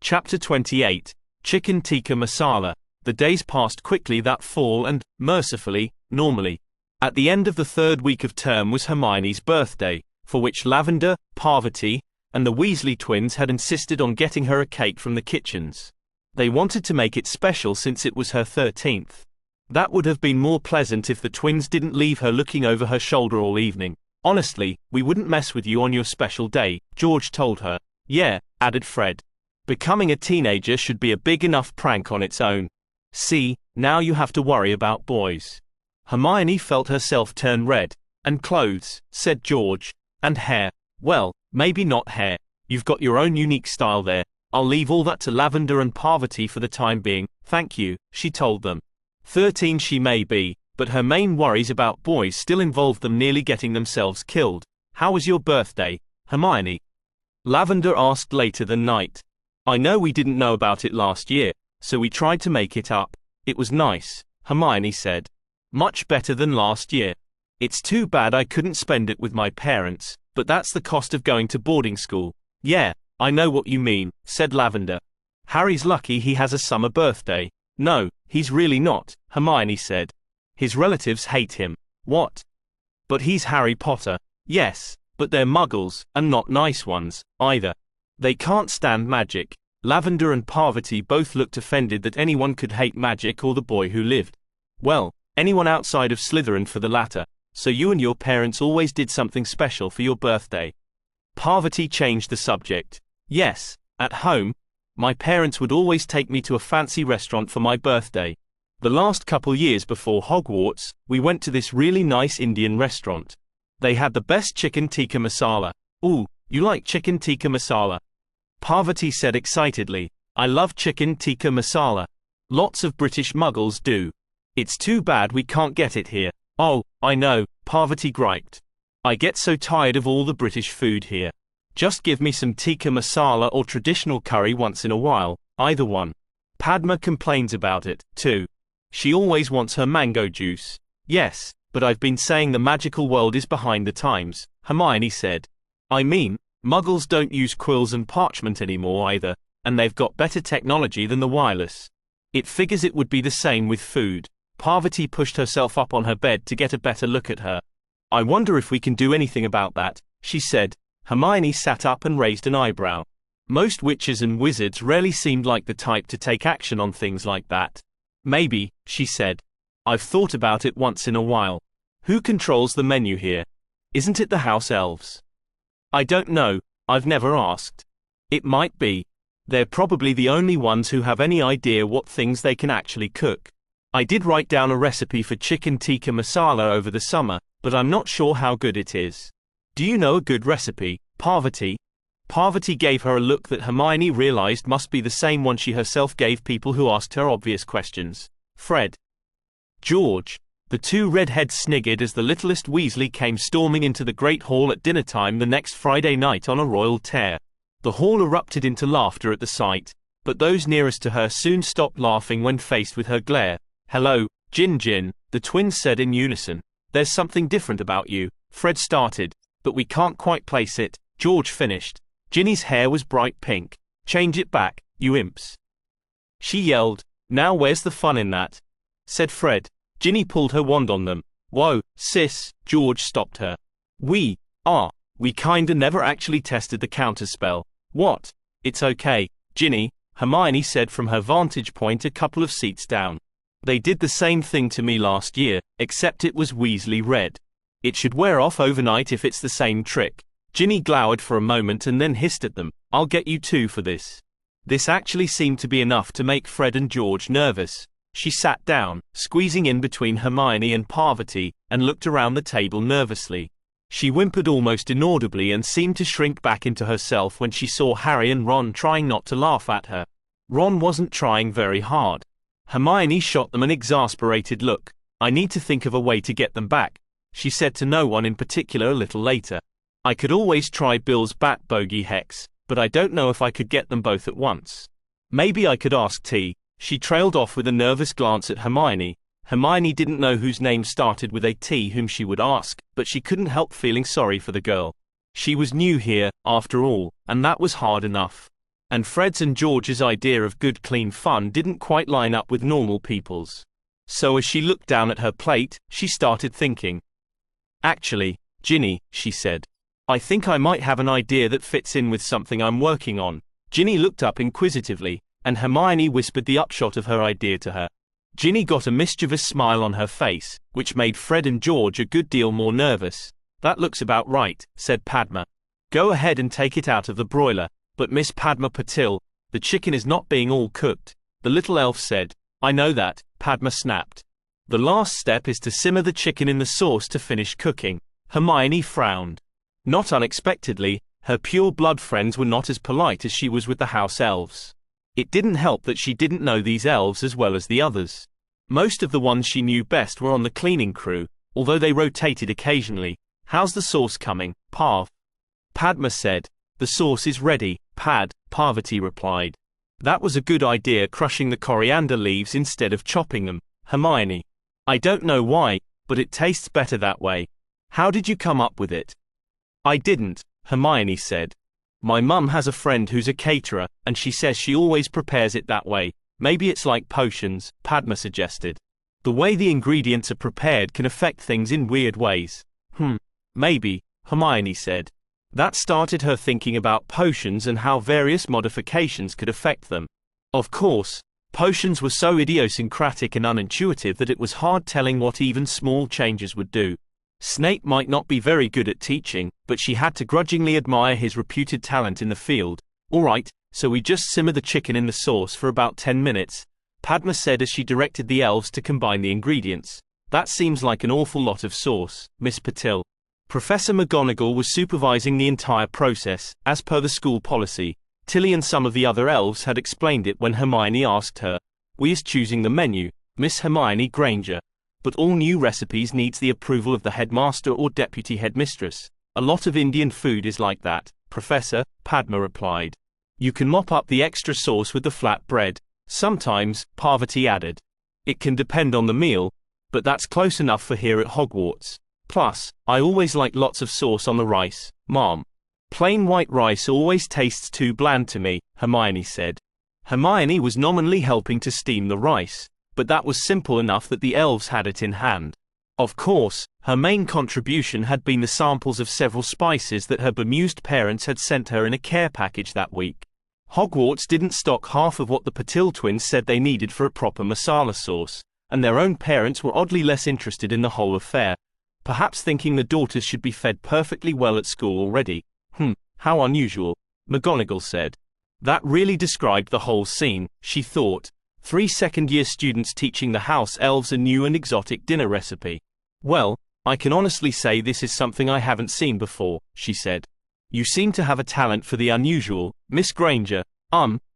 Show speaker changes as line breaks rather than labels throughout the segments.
Chapter 28, Chicken Tikka Masala. The days passed quickly that fall and, mercifully, normally. At the end of the third week of term was Hermione's birthday, for which Lavender, Parvati, and the Weasley twins had insisted on getting her a cake from the kitchens. They wanted to make it special since it was her 13th. That would have been more pleasant if the twins didn't leave her looking over her shoulder all evening. Honestly, we wouldn't mess with you on your special day, George told her. Yeah, added Fred. Becoming a teenager should be a big enough prank on its own. See, now you have to worry about boys. Hermione felt herself turn red. And clothes, said George. And hair. Well, maybe not hair. You've got your own unique style there. I'll leave all that to Lavender and Parvati for the time being, thank you, she told them. 13 she may be, but her main worries about boys still involved them nearly getting themselves killed. How was your birthday, Hermione? Lavender asked later that night. I know we didn't know about it last year, so we tried to make it up. It was nice, Hermione said. Much better than last year. It's too bad I couldn't spend it with my parents, but that's the cost of going to boarding school. Yeah, I know what you mean, said Lavender. Harry's lucky he has a summer birthday. No, he's really not, Hermione said. His relatives hate him. What? But he's Harry Potter. Yes, but they're muggles, and not nice ones, either. They can't stand magic. Lavender and Parvati both looked offended that anyone could hate magic or the boy who lived. Well, anyone outside of Slytherin for the latter. So you and your parents always did something special for your birthday. Parvati changed the subject. Yes, at home. My parents would always take me to a fancy restaurant for my birthday. The last couple years before Hogwarts, we went to this really nice Indian restaurant. They had the best chicken tikka masala. Ooh, you like chicken tikka masala? Parvati said excitedly. I love chicken tikka masala. Lots of British muggles do. It's too bad we can't get it here. Oh, I know, Parvati griped. I get so tired of all the British food here. Just give me some tikka masala or traditional curry once in a while, either one. Padma complains about it, too. She always wants her mango juice. Yes, but I've been saying the magical world is behind the times, Hermione said. I mean, muggles don't use quills and parchment anymore either, and they've got better technology than the wireless. It figures it would be the same with food. Parvati pushed herself up on her bed to get a better look at her. I wonder if we can do anything about that, she said. Hermione sat up and raised an eyebrow. Most witches and wizards rarely seemed like the type to take action on things like that. Maybe, she said. I've thought about it once in a while. Who controls the menu here? Isn't it the house elves? I don't know, I've never asked. It might be. They're probably the only ones who have any idea what things they can actually cook. I did write down a recipe for chicken tikka masala over the summer, but I'm not sure how good it is. Do you know a good recipe, Parvati? Parvati gave her a look that Hermione realized must be the same one she herself gave people who asked her obvious questions. Fred. George. The two redheads sniggered as the littlest Weasley came storming into the Great Hall at dinner time the next Friday night on a royal tear. The hall erupted into laughter at the sight, but those nearest to her soon stopped laughing when faced with her glare. Hello, Jin, the twins said in unison. There's something different about you, Fred started, but we can't quite place it, George finished. Ginny's hair was bright pink. Change it back, you imps. She yelled. Now where's the fun in that? Said Fred. Ginny pulled her wand on them. Whoa, sis, George stopped her. We kinda never actually tested the counterspell. What? It's okay, Ginny, Hermione said from her vantage point a couple of seats down. They did the same thing to me last year, except it was Weasley red. It should wear off overnight if it's the same trick. Ginny glowered for a moment and then hissed at them. I'll get you two for this. This actually seemed to be enough to make Fred and George nervous. She sat down, squeezing in between Hermione and Parvati, and looked around the table nervously. She whimpered almost inaudibly and seemed to shrink back into herself when she saw Harry and Ron trying not to laugh at her. Ron wasn't trying very hard. Hermione shot them an exasperated look. I need to think of a way to get them back, she said to no one in particular a little later. I could always try Bill's bat bogey hex, but I don't know if I could get them both at once. Maybe I could ask T. She trailed off with a nervous glance at Hermione. Hermione didn't know whose name started with a T whom she would ask, but she couldn't help feeling sorry for the girl. She was new here, after all, and that was hard enough. And Fred's and George's idea of good clean fun didn't quite line up with normal people's. So as she looked down at her plate, she started thinking. Actually, Ginny, she said, I think I might have an idea that fits in with something I'm working on. Ginny looked up inquisitively, and Hermione whispered the upshot of her idea to her. Ginny got a mischievous smile on her face, which made Fred and George a good deal more nervous. That looks about right, said Padma. Go ahead and take it out of the broiler. But Miss Padma Patil, the chicken is not being all cooked, the little elf said. I know that, Padma snapped. The last step is to simmer the chicken in the sauce to finish cooking. Hermione frowned. Not unexpectedly, her pure-blood friends were not as polite as she was with the house elves. It didn't help that she didn't know these elves as well as the others. Most of the ones she knew best were on the cleaning crew, although they rotated occasionally. How's the sauce coming, Parv? Padma said. The sauce is ready, Parvati replied. That was a good idea, crushing the coriander leaves instead of chopping them, Hermione. I don't know why, but it tastes better that way. How did you come up with it? I didn't, Hermione said. My mum has a friend who's a caterer, and she says she always prepares it that way. Maybe it's like potions, Padma suggested. The way the ingredients are prepared can affect things in weird ways. Maybe, Hermione said. That started her thinking about potions and how various modifications could affect them. Of course, potions were so idiosyncratic and unintuitive that it was hard telling what even small changes would do. Snape might not be very good at teaching, but she had to grudgingly admire his reputed talent in the field. All right, so we just simmer the chicken in the sauce for about 10 minutes, Padma said as she directed the elves to combine the ingredients. That seems like an awful lot of sauce, Miss Patil. Professor McGonagall was supervising the entire process, as per the school policy. Tilly and some of the other elves had explained it when Hermione asked her. We is choosing the menu, Miss Hermione Granger. But all new recipes needs the approval of the headmaster or deputy headmistress. A lot of Indian food is like that, Professor, Padma replied. You can mop up the extra sauce with the flat bread. Sometimes, Parvati added. It can depend on the meal, but that's close enough for here at Hogwarts. Plus, I always like lots of sauce on the rice, Mom. Plain white rice always tastes too bland to me, Hermione said. Hermione was nominally helping to steam the rice, but that was simple enough that the elves had it in hand. Of course, her main contribution had been the samples of several spices that her bemused parents had sent her in a care package that week. Hogwarts didn't stock half of what the Patil twins said they needed for a proper masala sauce, and their own parents were oddly less interested in the whole affair. Perhaps thinking the daughters should be fed perfectly well at school already. How unusual, McGonagall said. That really described the whole scene, she thought. 3 second-year students teaching the house elves a new and exotic dinner recipe. Well, I can honestly say this is something I haven't seen before, she said. You seem to have a talent for the unusual, Miss Granger.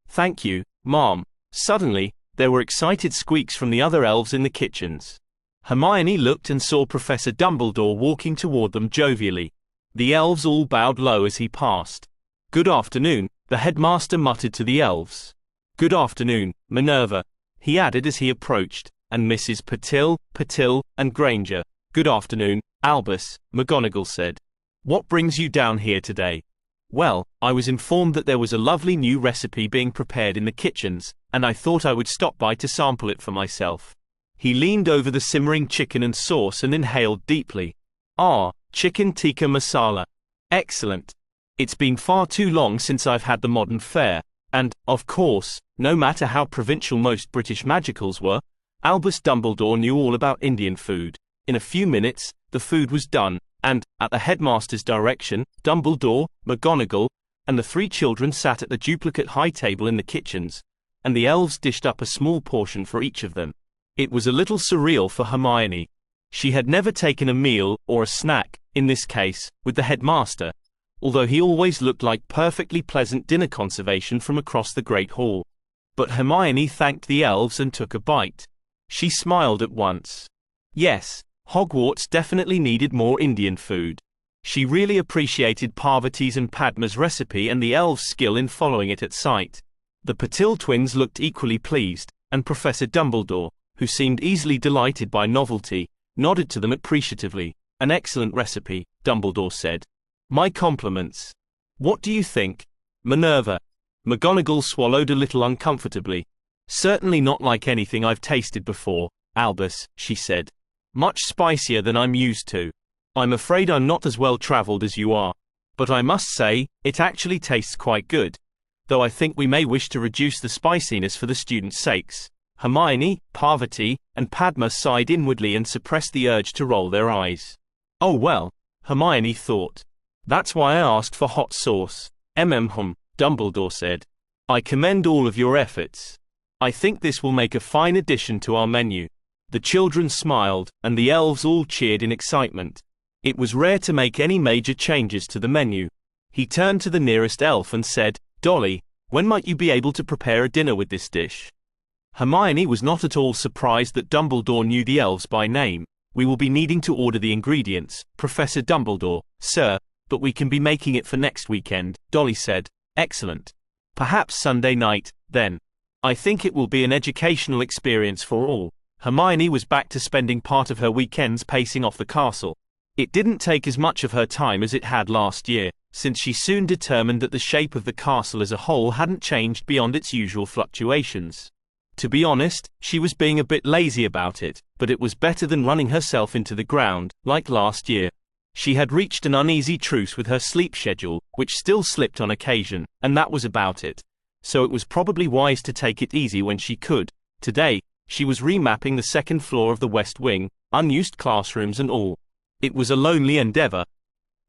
Thank you, Mom. Suddenly, there were excited squeaks from the other elves in the kitchens. Hermione looked and saw Professor Dumbledore walking toward them jovially. The elves all bowed low as he passed. Good afternoon, the headmaster muttered to the elves. Good afternoon, Minerva, he added as he approached, and Mrs. Patil, and Granger. Good afternoon, Albus, McGonagall said. What brings you down here today? Well, I was informed that there was a lovely new recipe being prepared in the kitchens, and I thought I would stop by to sample it for myself. He leaned over the simmering chicken and sauce and inhaled deeply. Chicken tikka masala. Excellent. It's been far too long since I've had the modern fare, and, of course, no matter how provincial most British magicals were, Albus Dumbledore knew all about Indian food. In a few minutes, the food was done, and, at the headmaster's direction, Dumbledore, McGonagall, and the 3 children sat at the duplicate high table in the kitchens, and the elves dished up a small portion for each of them. It was a little surreal for Hermione. She had never taken a meal, or a snack, in this case, with the headmaster, although he always looked like perfectly pleasant dinner conservation from across the Great Hall. But Hermione thanked the elves and took a bite. She smiled at once. Yes, Hogwarts definitely needed more Indian food. She really appreciated Parvati's and Padma's recipe and the elves' skill in following it at sight. The Patil twins looked equally pleased, and Professor Dumbledore, who seemed easily delighted by novelty, nodded to them appreciatively. An excellent recipe, Dumbledore said. My compliments. What do you think, Minerva? McGonagall swallowed a little uncomfortably. Certainly not like anything I've tasted before, Albus, she said. Much spicier than I'm used to. I'm afraid I'm not as well traveled as you are. But I must say, it actually tastes quite good. Though I think we may wish to reduce the spiciness for the students' sakes. Hermione, Parvati, and Padma sighed inwardly and suppressed the urge to roll their eyes. Oh well, Hermione thought. That's why I asked for hot sauce. Dumbledore said. I commend all of your efforts. I think this will make a fine addition to our menu. The children smiled, and the elves all cheered in excitement. It was rare to make any major changes to the menu. He turned to the nearest elf and said, Dolly, when might you be able to prepare a dinner with this dish? Hermione was not at all surprised that Dumbledore knew the elves by name. We will be needing to order the ingredients, Professor Dumbledore, sir, but we can be making it for next weekend, Dolly said. Excellent. Perhaps Sunday night, then. I think it will be an educational experience for all. Hermione was back to spending part of her weekends pacing off the castle. It didn't take as much of her time as it had last year, since she soon determined that the shape of the castle as a whole hadn't changed beyond its usual fluctuations. To be honest, she was being a bit lazy about it, but it was better than running herself into the ground, like last year. She had reached an uneasy truce with her sleep schedule, which still slipped on occasion, and that was about it. So it was probably wise to take it easy when she could. Today, she was remapping the second floor of the West Wing, unused classrooms and all. It was a lonely endeavor.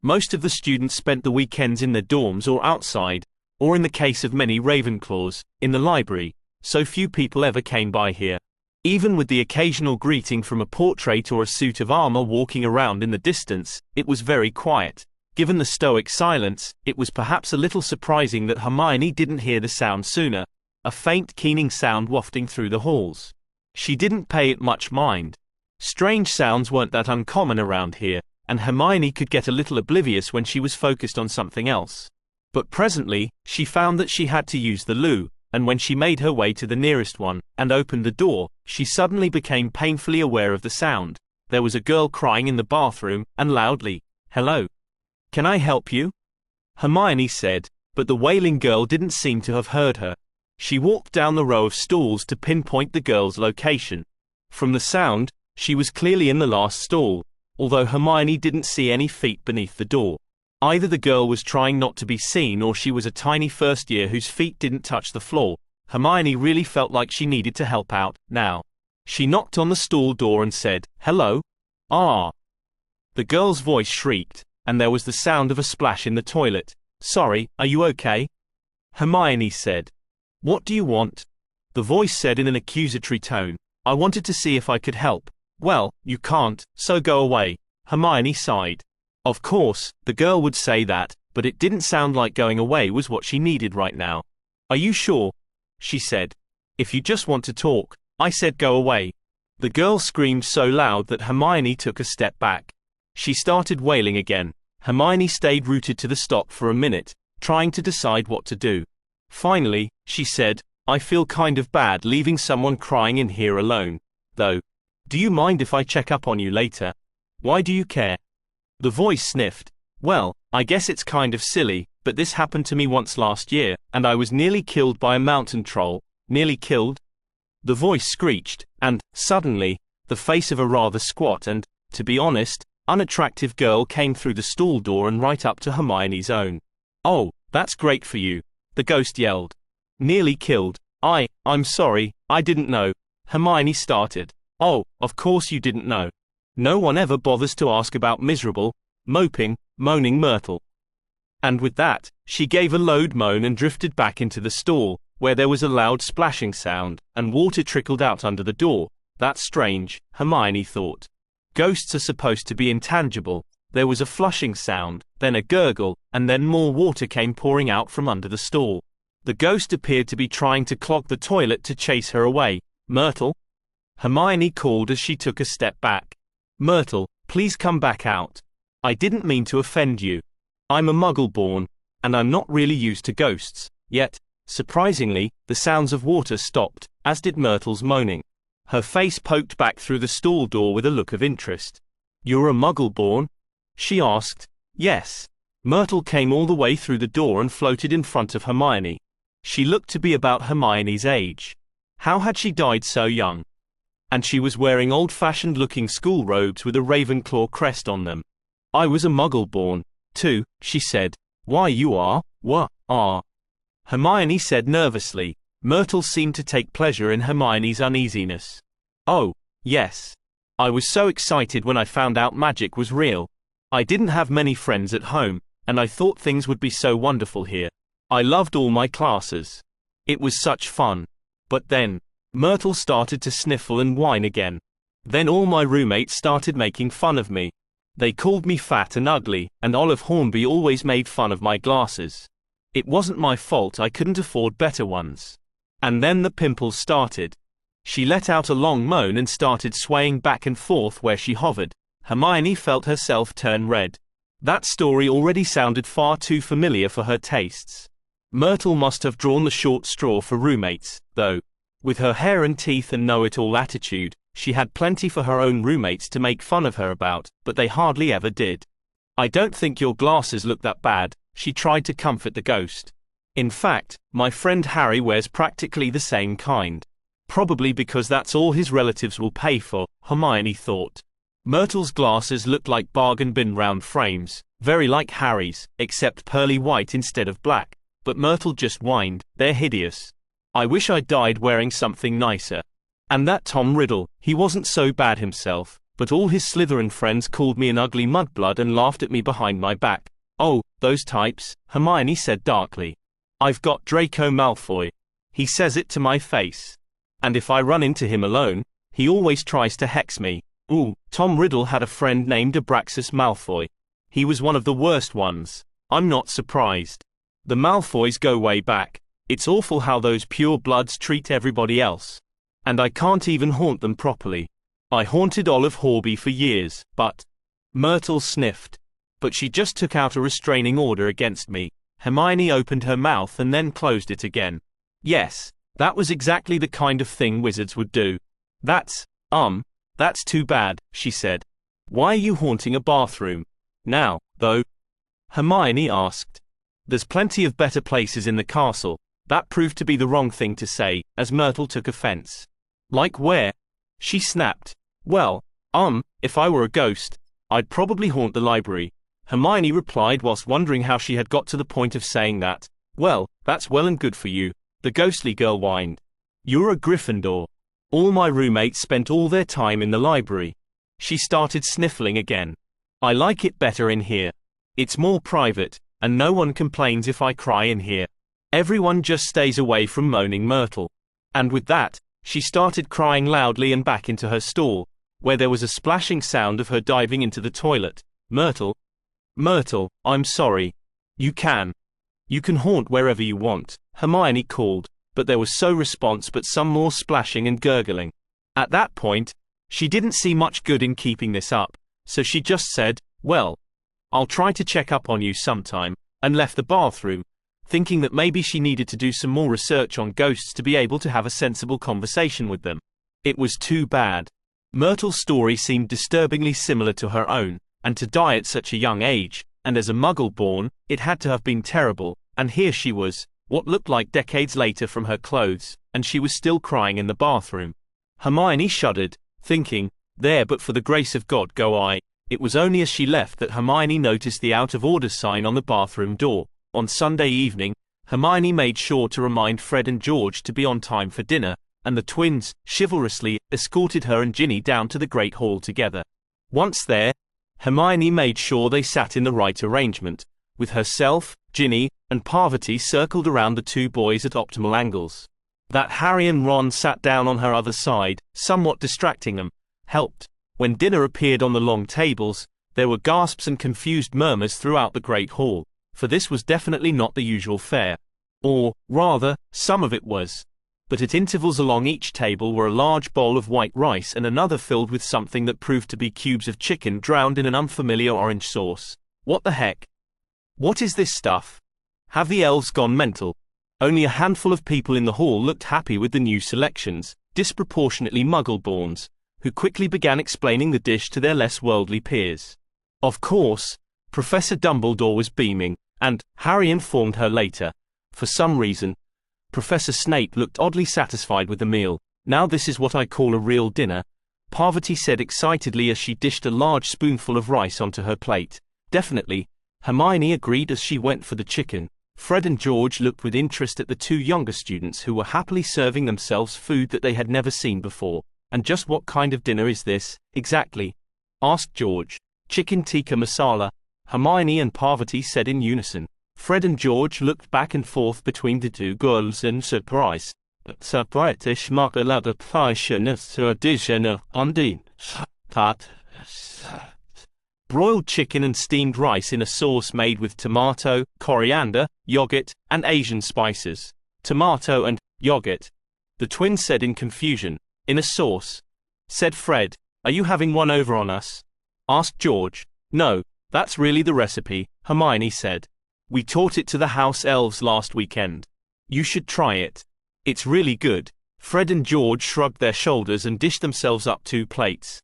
Most of the students spent the weekends in their dorms or outside, or in the case of many Ravenclaws, in the library, so few people ever came by here. Even with the occasional greeting from a portrait or a suit of armor walking around in the distance, it was very quiet. Given the stoic silence, it was perhaps a little surprising that Hermione didn't hear the sound sooner, a faint keening sound wafting through the halls. She didn't pay it much mind. Strange sounds weren't that uncommon around here, and Hermione could get a little oblivious when she was focused on something else. But presently, she found that she had to use the loo, and when she made her way to the nearest one, and opened the door, she suddenly became painfully aware of the sound. There was a girl crying in the bathroom, and loudly, "Hello. Can I help you?" Hermione said, but the wailing girl didn't seem to have heard her. She walked down the row of stalls to pinpoint the girl's location. From the sound, she was clearly in the last stall, although Hermione didn't see any feet beneath the door. Either the girl was trying not to be seen or she was a tiny first year whose feet didn't touch the floor. Hermione really felt like she needed to help out, now. She knocked on the stall door and said, "Hello? Ah." The girl's voice shrieked, and there was the sound of a splash in the toilet. "Sorry, are you okay?" Hermione said. "What do you want?" The voice said in an accusatory tone. "I wanted to see if I could help." "Well, you can't, so go away." Hermione sighed. Of course, the girl would say that, but it didn't sound like going away was what she needed right now. "Are you sure?" she said. "If you just want to talk, I said go away." The girl screamed so loud that Hermione took a step back. She started wailing again. Hermione stayed rooted to the stop for a minute, trying to decide what to do. Finally, she said, "I feel kind of bad leaving someone crying in here alone, though. Do you mind if I check up on you later? Why do you care?" The voice sniffed. "Well, I guess it's kind of silly, but this happened to me once last year, and I was nearly killed by a mountain troll." "Nearly killed?" The voice screeched, and, suddenly, the face of a rather squat and, to be honest, unattractive girl came through the stall door and right up to Hermione's own. "Oh, that's great for you," the ghost yelled. "Nearly killed. I'm sorry, I didn't know." Hermione started. "Oh, of course you didn't know. No one ever bothers to ask about miserable, moaning Myrtle." And with that, she gave a low moan and drifted back into the stall, where there was a loud splashing sound, and water trickled out under the door. That's strange, Hermione thought. Ghosts are supposed to be intangible. There was a flushing sound, then a gurgle, and then more water came pouring out from under the stall. The ghost appeared to be trying to clog the toilet to chase her away. "Myrtle?" Hermione called as she took a step back. "Myrtle, please come back out. I didn't mean to offend you. I'm a Muggle-born, and I'm not really used to ghosts." Yet, surprisingly, the sounds of water stopped, as did Myrtle's moaning. Her face poked back through the stall door with a look of interest. "You're a Muggle-born?" she asked. "Yes." Myrtle came all the way through the door and floated in front of Hermione. She looked to be about Hermione's age. How had she died so young? And she was wearing old-fashioned-looking school robes with a Ravenclaw crest on them. I was a Muggle born, too, she said. Why, you are? What are? Hermione said nervously. Myrtle seemed to take pleasure in Hermione's uneasiness. Oh, yes. I was so excited when I found out magic was real. I didn't have many friends at home, and I thought things would be so wonderful here. I loved all my classes. It was such fun. But then, Myrtle started to sniffle and whine again. Then all my roommates started making fun of me. They called me fat and ugly, and Olive Hornby always made fun of my glasses. It wasn't my fault I couldn't afford better ones. And then the pimples started. She let out a long moan and started swaying back and forth where she hovered. Hermione felt herself turn red. That story already sounded far too familiar for her tastes. Myrtle must have drawn the short straw for roommates, though. With her hair and teeth and know-it-all attitude, she had plenty for her own roommates to make fun of her about, but they hardly ever did. I don't think your glasses look that bad, she tried to comfort the ghost. In fact, my friend Harry wears practically the same kind. Probably because that's all his relatives will pay for, Hermione thought. Myrtle's glasses looked like bargain bin round frames, very like Harry's, except pearly white instead of black. But Myrtle just whined, they're hideous. I wish I died wearing something nicer. And that Tom Riddle, he wasn't so bad himself, but all his Slytherin friends called me an ugly mudblood and laughed at me behind my back. Oh, those types, Hermione said darkly. I've got Draco Malfoy. He says it to my face. And if I run into him alone, he always tries to hex me. Ooh, Tom Riddle had a friend named Abraxas Malfoy. He was one of the worst ones. I'm not surprised. The Malfoys go way back. It's awful how those pure bloods treat everybody else. And I can't even haunt them properly. I haunted Olive Horby for years, but... Myrtle sniffed. But she just took out a restraining order against me. Hermione opened her mouth and then closed it again. Yes, that was exactly the kind of thing wizards would do. That's too bad, she said. Why are you haunting a bathroom? Now, though? Hermione asked. There's plenty of better places in the castle. That proved to be the wrong thing to say, as Myrtle took offense. Like where? She snapped. Well, if I were a ghost, I'd probably haunt the library. Hermione replied whilst wondering how she had got to the point of saying that. Well, that's well and good for you, the ghostly girl whined. You're a Gryffindor. All my roommates spent all their time in the library. She started sniffling again. I like it better in here. It's more private, and no one complains if I cry in here. Everyone just stays away from moaning Myrtle. And with that, she started crying loudly and back into her stall, where there was a splashing sound of her diving into the toilet. Myrtle, I'm sorry. You can haunt wherever you want, Hermione called, but there was no response but some more splashing and gurgling. At that point, she didn't see much good in keeping this up, so she just said, well, I'll try to check up on you sometime, and left the bathroom, thinking that maybe she needed to do some more research on ghosts to be able to have a sensible conversation with them. It was too bad. Myrtle's story seemed disturbingly similar to her own, and to die at such a young age, and as a Muggle born, it had to have been terrible, and here she was, what looked like decades later from her clothes, and she was still crying in the bathroom. Hermione shuddered, thinking, there but for the grace of God go I. It was only as she left that Hermione noticed the out-of-order sign on the bathroom door. On Sunday evening, Hermione made sure to remind Fred and George to be on time for dinner, and the twins, chivalrously, escorted her and Ginny down to the Great Hall together. Once there, Hermione made sure they sat in the right arrangement, with herself, Ginny, and Parvati circled around the two boys at optimal angles. That Harry and Ron sat down on her other side, somewhat distracting them, helped. When dinner appeared on the long tables, there were gasps and confused murmurs throughout the Great Hall, for this was definitely not the usual fare. Or, rather, some of it was. But at intervals along each table were a large bowl of white rice and another filled with something that proved to be cubes of chicken drowned in an unfamiliar orange sauce. What the heck? What is this stuff? Have the elves gone mental? Only a handful of people in the hall looked happy with the new selections, disproportionately Muggle-borns, who quickly began explaining the dish to their less worldly peers. Of course, Professor Dumbledore was beaming, and, Harry informed her later, for some reason, Professor Snape looked oddly satisfied with the meal. Now this is what I call a real dinner, Parvati said excitedly as she dished a large spoonful of rice onto her plate. Definitely, Hermione agreed as she went for the chicken. Fred and George looked with interest at the two younger students who were happily serving themselves food that they had never seen before. And just what kind of dinner is this, exactly? Asked George. Chicken tikka masala, Hermione and Parvati said in unison. Fred and George looked back and forth between the two girls in surprise. Broiled chicken and steamed rice in a sauce made with tomato, coriander, yogurt, and Asian spices. Tomato and yogurt, the twins said in confusion. In a sauce, said Fred. Are you having one over on us? Asked George. No, that's really the recipe, Hermione said. We taught it to the house elves last weekend. You should try it. It's really good. Fred and George shrugged their shoulders and dished themselves up 2 plates.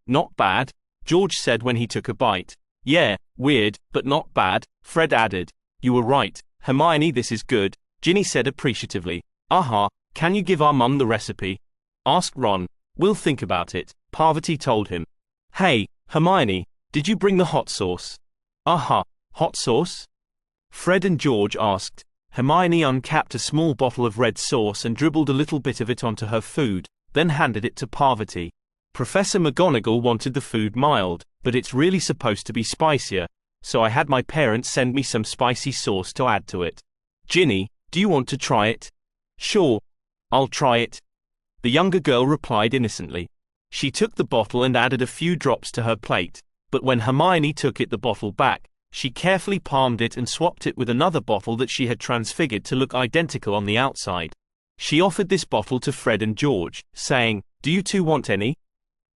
Not bad, George said when he took a bite. Yeah, weird, but not bad, Fred added. You were right, Hermione, this is good, Ginny said appreciatively. Can you give our mum the recipe? Asked Ron. We'll think about it, Parvati told him. Hey, Hermione, did you bring the hot sauce? Hot sauce? Fred and George asked. Hermione uncapped a small bottle of red sauce and dribbled a little bit of it onto her food, then handed it to Parvati. Professor McGonagall wanted the food mild, but it's really supposed to be spicier, so I had my parents send me some spicy sauce to add to it. Ginny, do you want to try it? Sure, I'll try it, the younger girl replied innocently. She took the bottle and added a few drops to her plate, but when Hermione took the bottle back, she carefully palmed it and swapped it with another bottle that she had transfigured to look identical on the outside. She offered this bottle to Fred and George, saying, Do you two want any?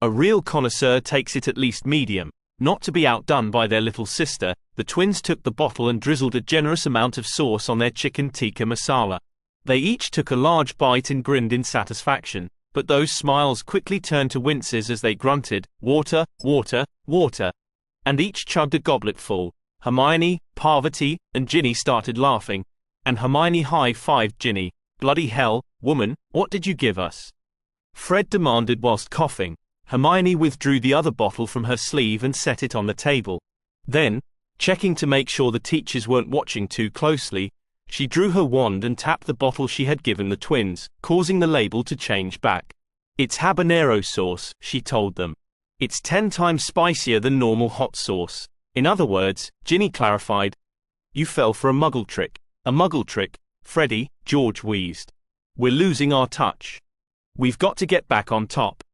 A real connoisseur takes it at least medium. Not to be outdone by their little sister, the twins took the bottle and drizzled a generous amount of sauce on their chicken tikka masala. They each took a large bite and grinned in satisfaction, but those smiles quickly turned to winces as they grunted, water, water, water, and each chugged a goblet full. Hermione, Parvati, and Ginny started laughing, and Hermione high-fived Ginny. Bloody hell, woman, what did you give us? Fred demanded whilst coughing. Hermione withdrew the other bottle from her sleeve and set it on the table. Then, checking to make sure the teachers weren't watching too closely, she drew her wand and tapped the bottle she had given the twins, causing the label to change back. It's habanero sauce, she told them. It's 10 times spicier than normal hot sauce. In other words, Ginny clarified. You fell for a muggle trick. A muggle trick, Freddie, George wheezed. We're losing our touch. We've got to get back on top.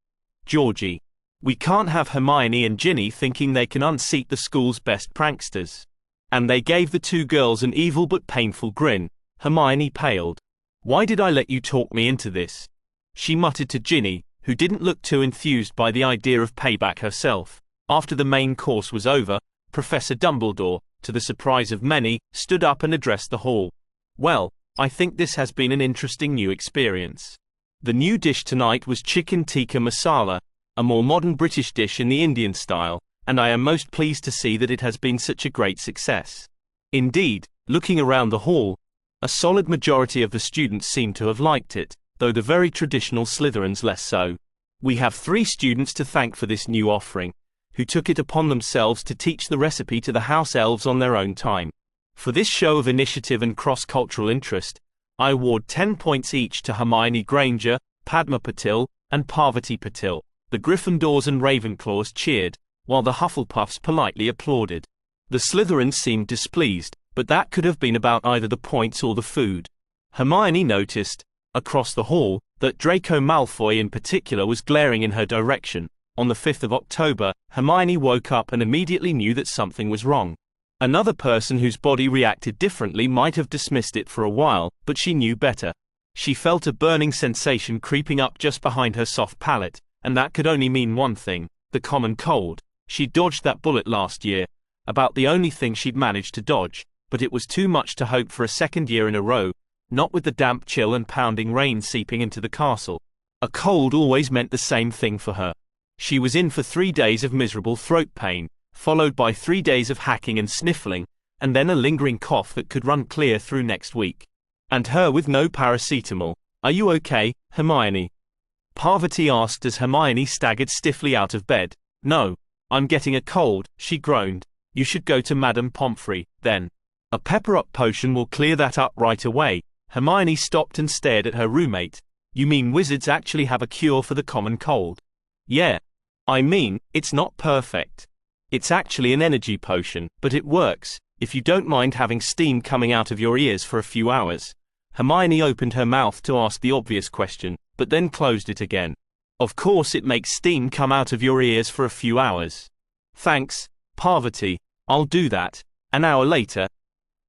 Georgie. We can't have Hermione and Ginny thinking they can unseat the school's best pranksters. And they gave the two girls an evil but painful grin. Hermione paled. Why did I let you talk me into this? She muttered to Ginny, who didn't look too enthused by the idea of payback herself. After the main course was over, Professor Dumbledore, to the surprise of many, stood up and addressed the hall. Well, I think this has been an interesting new experience. The new dish tonight was chicken tikka masala, a more modern British dish in the Indian style, and I am most pleased to see that it has been such a great success. Indeed, looking around the hall, a solid majority of the students seemed to have liked it, though the very traditional Slytherins less so. We have 3 students to thank for this new offering, who took it upon themselves to teach the recipe to the house elves on their own time. For this show of initiative and cross-cultural interest, I award 10 points each to Hermione Granger, Padma Patil, and Parvati Patil. The Gryffindors and Ravenclaws cheered, while the Hufflepuffs politely applauded. The Slytherins seemed displeased, but that could have been about either the points or the food. Hermione noticed, across the hall, that Draco Malfoy in particular was glaring in her direction. On the 5th of October, Hermione woke up and immediately knew that something was wrong. Another person whose body reacted differently might have dismissed it for a while, but she knew better. She felt a burning sensation creeping up just behind her soft palate, and that could only mean one thing, the common cold. She dodged that bullet last year, about the only thing she'd managed to dodge, but it was too much to hope for a second year in a row, not with the damp chill and pounding rain seeping into the castle. A cold always meant the same thing for her. She was in for 3 days of miserable throat pain, followed by 3 days of hacking and sniffling, and then a lingering cough that could run clear through next week. And her with no paracetamol. Are you okay, Hermione? Parvati asked as Hermione staggered stiffly out of bed. No. I'm getting a cold, she groaned. You should go to Madame Pomfrey, then. A pepper-up potion will clear that up right away. Hermione stopped and stared at her roommate. You mean wizards actually have a cure for the common cold? Yeah. I mean, it's not perfect. It's actually an energy potion, but it works, if you don't mind having steam coming out of your ears for a few hours. Hermione opened her mouth to ask the obvious question, but then closed it again. Of course it makes steam come out of your ears for a few hours. Thanks, Parvati, I'll do that. An hour later,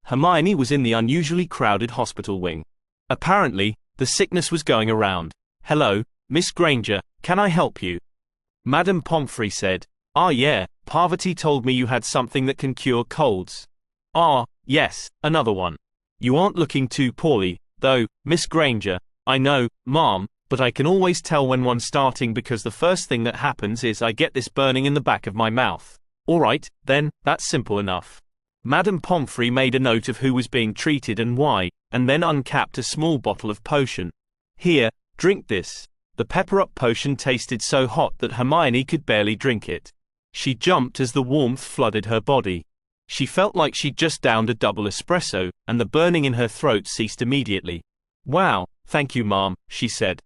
Hermione was in the unusually crowded hospital wing. Apparently, the sickness was going around. Hello, Miss Granger, can I help you? Madame Pomfrey said. Ah yeah, Parvati told me you had something that can cure colds. Ah, yes, another one. You aren't looking too poorly, though, Miss Granger. I know, ma'am, but I can always tell when one's starting because the first thing that happens is I get this burning in the back of my mouth. Alright, then, that's simple enough. Madame Pomfrey made a note of who was being treated and why, and then uncapped a small bottle of potion. Here, drink this. The pepper-up potion tasted so hot that Hermione could barely drink it. She jumped as the warmth flooded her body. She felt like she'd just downed a double espresso, and the burning in her throat ceased immediately. Wow, thank you, ma'am, she said.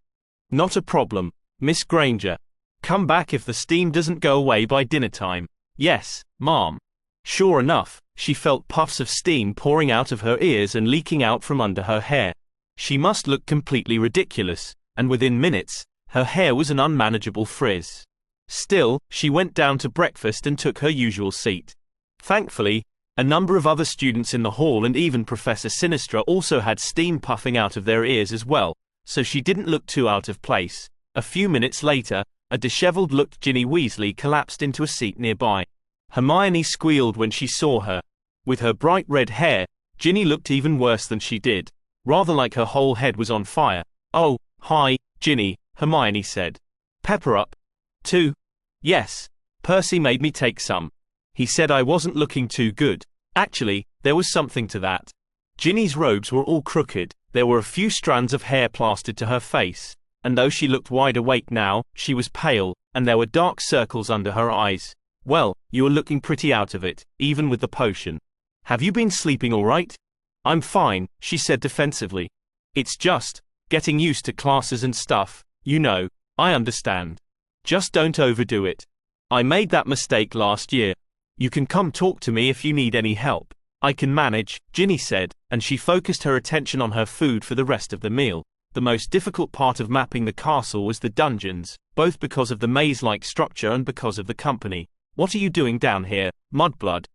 Not a problem, Miss Granger. Come back if the steam doesn't go away by dinner time. Yes, ma'am. Sure enough, she felt puffs of steam pouring out of her ears and leaking out from under her hair. She must look completely ridiculous, and within minutes, her hair was an unmanageable frizz. Still, she went down to breakfast and took her usual seat. Thankfully, a number of other students in the hall and even Professor Sinistra also had steam puffing out of their ears as well, so she didn't look too out of place. A few minutes later, a disheveled-looked Ginny Weasley collapsed into a seat nearby. Hermione squealed when she saw her. With her bright red hair, Ginny looked even worse than she did, rather like her whole head was on fire. Oh, hi, Ginny, Hermione said. Pepper up? Too? Yes. Percy made me take some. He said I wasn't looking too good. Actually, there was something to that. Ginny's robes were all crooked, there were a few strands of hair plastered to her face, and though she looked wide awake now, she was pale, and there were dark circles under her eyes. Well, you are looking pretty out of it, even with the potion. Have you been sleeping all right? I'm fine, she said defensively. It's just getting used to classes and stuff, you know, I understand. Just don't overdo it. I made that mistake last year. You can come talk to me if you need any help. I can manage, Ginny said, and she focused her attention on her food for the rest of the meal. The most difficult part of mapping the castle was the dungeons, both because of the maze-like structure and because of the company. What are you doing down here, Mudblood?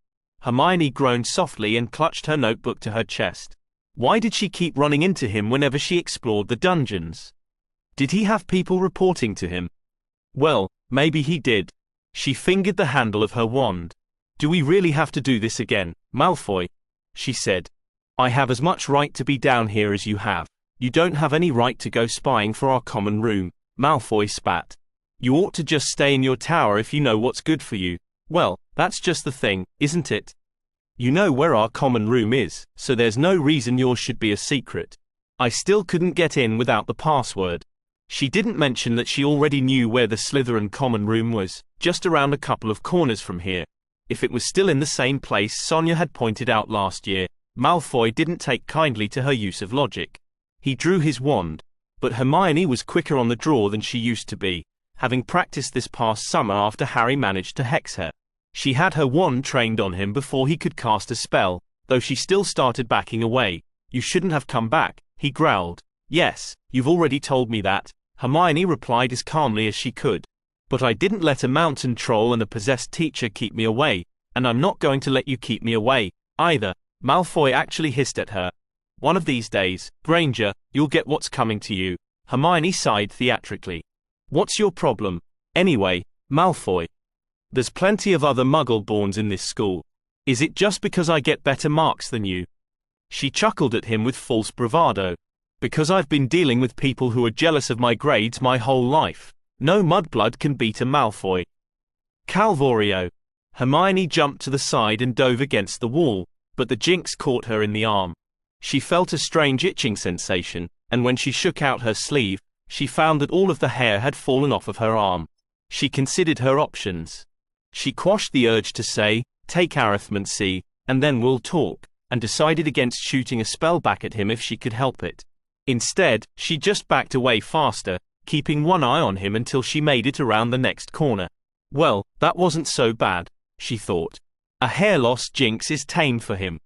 Hermione groaned softly and clutched her notebook to her chest. Why did she keep running into him whenever she explored the dungeons? Did he have people reporting to him? Well, maybe he did. She fingered the handle of her wand. Do we really have to do this again, Malfoy? She said. I have as much right to be down here as you have. You don't have any right to go spying for our common room, Malfoy spat. You ought to just stay in your tower if you know what's good for you. Well, that's just the thing, isn't it? You know where our common room is, so there's no reason yours should be a secret. I still couldn't get in without the password. She didn't mention that she already knew where the Slytherin common room was, just around a couple of corners from here. If it was still in the same place Sonia had pointed out last year, Malfoy didn't take kindly to her use of logic. He drew his wand, but Hermione was quicker on the draw than she used to be, having practiced this past summer after Harry managed to hex her. She had her wand trained on him before he could cast a spell, though she still started backing away. You shouldn't have come back, he growled. Yes, you've already told me that, Hermione replied as calmly as she could. But I didn't let a mountain troll and a possessed teacher keep me away, and I'm not going to let you keep me away, either. Malfoy actually hissed at her. One of these days, Granger, you'll get what's coming to you. Hermione sighed theatrically. What's your problem, anyway, Malfoy? There's plenty of other Muggle-borns in this school. Is it just because I get better marks than you? She chuckled at him with false bravado. Because I've been dealing with people who are jealous of my grades my whole life. No mudblood can beat a Malfoy. Calvorio. Hermione jumped to the side and dove against the wall, but the Jinx caught her in the arm. She felt a strange itching sensation, and when she shook out her sleeve, she found that all of the hair had fallen off of her arm. She considered her options. She quashed the urge to say, "Take Arithmancy, and then we'll talk," and decided against shooting a spell back at him if she could help it. Instead, she just backed away faster, keeping one eye on him until she made it around the next corner. Well, that wasn't so bad, she thought. A hair loss jinx is tame for him.